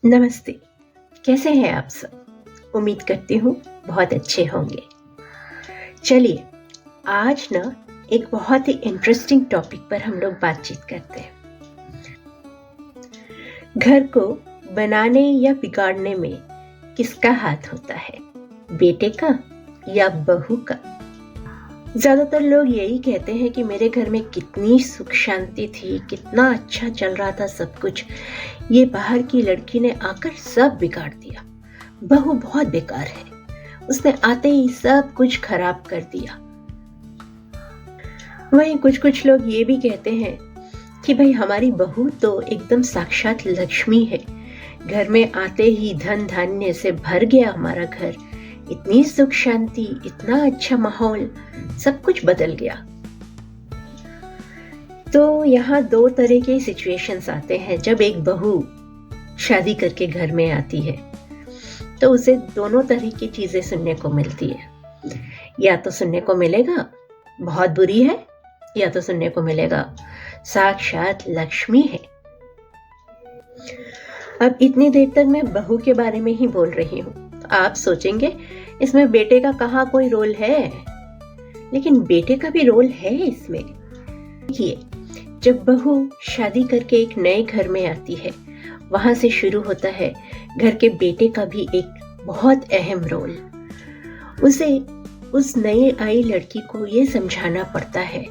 नमस्ते। कैसे हैं आप सब? उम्मीद करती हूँ बहुत अच्छे होंगे। चलिए आज ना एक बहुत ही इंटरेस्टिंग टॉपिक पर हम लोग बातचीत करते हैं। घर को बनाने या बिगाड़ने में किसका हाथ होता है, बेटे का या बहू का? ज्यादातर लोग यही कहते हैं कि मेरे घर में कितनी सुख शांति थी, कितना अच्छा चल रहा था सब कुछ, ये बाहर की लड़की ने आकर सब बिगाड़ दिया। बहू बहुत बेकार है, उसने आते ही सब कुछ खराब कर दिया। वहीं कुछ लोग ये भी कहते हैं कि भाई हमारी बहू तो एकदम साक्षात लक्ष्मी है, घर में आते ही धन धान्य से भर गया हमारा घर, इतनी सुख शांति, इतना अच्छा माहौल, सब कुछ बदल गया। तो यहाँ दो तरह के सिचुएशंस आते हैं। जब एक बहू शादी करके घर में आती है तो उसे दोनों तरह की चीजें सुनने को मिलती है। या तो सुनने को मिलेगा बहुत बुरी है, या तो सुनने को मिलेगा साक्षात लक्ष्मी है। अब इतनी देर तक मैं बहू के बारे में ही बोल रही हूँ, आप सोचेंगे इसमें बेटे का कहाँ कोई रोल है, लेकिन बेटे का भी रोल है इसमें। देखिए, जब बहू शादी करके एक नए घर में आती है, वहां से शुरू होता है घर के बेटे का भी एक बहुत अहम रोल। उसे उस नई आई लड़की को ये समझाना पड़ता है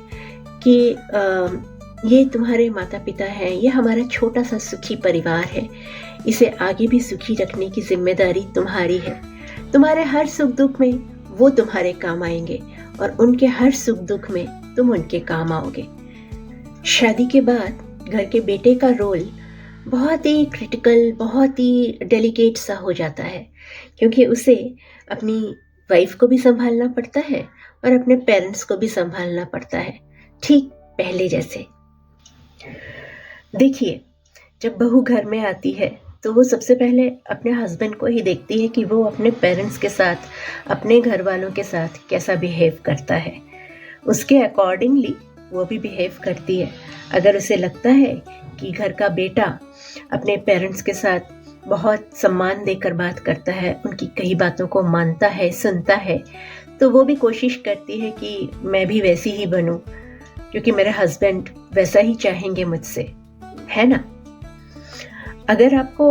कि ये तुम्हारे माता पिता हैं, ये हमारा छोटा सा सुखी परिवार है, इसे आगे भी सुखी रखने की जिम्मेदारी तुम्हारी है। तुम्हारे हर सुख दुख में वो तुम्हारे काम आएंगे और उनके हर सुख दुख में तुम उनके काम आओगे। शादी के बाद घर के बेटे का रोल बहुत ही क्रिटिकल, बहुत ही डेलिकेट सा हो जाता है, क्योंकि उसे अपनी वाइफ को भी संभालना पड़ता है और अपने पेरेंट्स को भी संभालना पड़ता है, ठीक पहले जैसे। देखिए, जब बहू घर में आती है तो वो सबसे पहले अपने हस्बैंड को ही देखती है कि वो अपने पेरेंट्स के साथ, अपने घर वालों के साथ कैसा बिहेव करता है। उसके अकॉर्डिंगली वो भी बिहेव करती है। अगर उसे लगता है कि घर का बेटा अपने पेरेंट्स के साथ बहुत सम्मान देकर बात करता है, उनकी कई बातों को मानता है, सुनता है, तो वो भी कोशिश करती है कि मैं भी वैसी ही बनूं, क्योंकि मेरे हस्बैंड वैसा ही चाहेंगे मुझसे, है ना। अगर आपको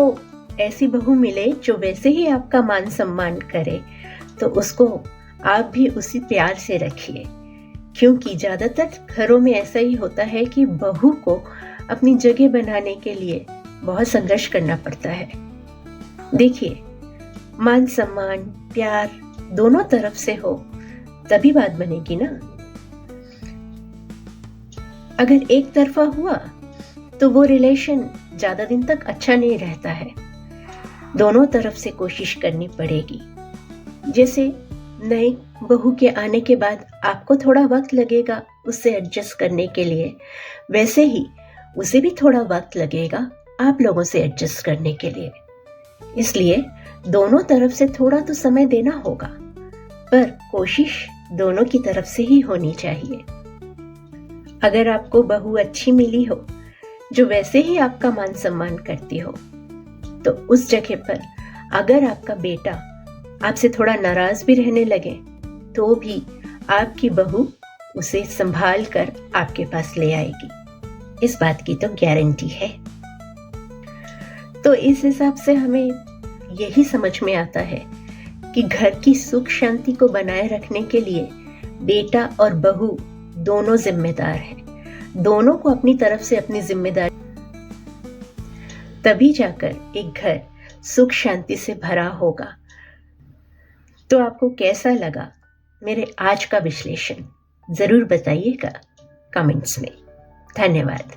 ऐसी बहू मिले जो वैसे ही आपका मान सम्मान करे, तो उसको आप भी उसी प्यार से रखिए, क्योंकि ज्यादातर घरों में ऐसा ही होता है कि बहू को अपनी जगह बनाने के लिए बहुत संघर्ष करना पड़ता है। देखिए, मान सम्मान, प्यार दोनों तरफ से हो तभी बात बनेगी ना। अगर एक तरफा हुआ तो वो रिलेशन ज्यादा दिन तक अच्छा नहीं रहता है। दोनों तरफ से कोशिश करनी पड़ेगी। जैसे नई बहू के आने के बाद आपको थोड़ा वक्त लगेगा उससे एडजस्ट करने के लिए, वैसे ही उसे भी थोड़ा वक्त लगेगा आप लोगों से एडजस्ट करने के लिए। इसलिए दोनों तरफ से थोड़ा तो समय देना होगा, पर कोशिश दोनों की तरफ से ही होनी चाहिए। अगर आपको बहू अच्छी मिली हो जो वैसे ही आपका मान सम्मान करती हो, तो उस जगह पर अगर आपका बेटा आपसे थोड़ा नाराज भी रहने लगे, तो भी आपकी बहू उसे संभाल कर आपके पास ले आएगी। इस बात की तो गारंटी है। तो इस हिसाब से हमें यही समझ में आता है कि घर की सुख शांति को बनाए रखने के लिए बेटा और बहू दोनों जिम्मेदार हैं। दोनों को अपनी तरफ से अपनी जिम्मेदारी, तभी जाकर एक घर सुख शांति से भरा होगा। तो आपको कैसा लगा मेरे आज का विश्लेषण, जरूर बताइएगा कमेंट्स में। धन्यवाद।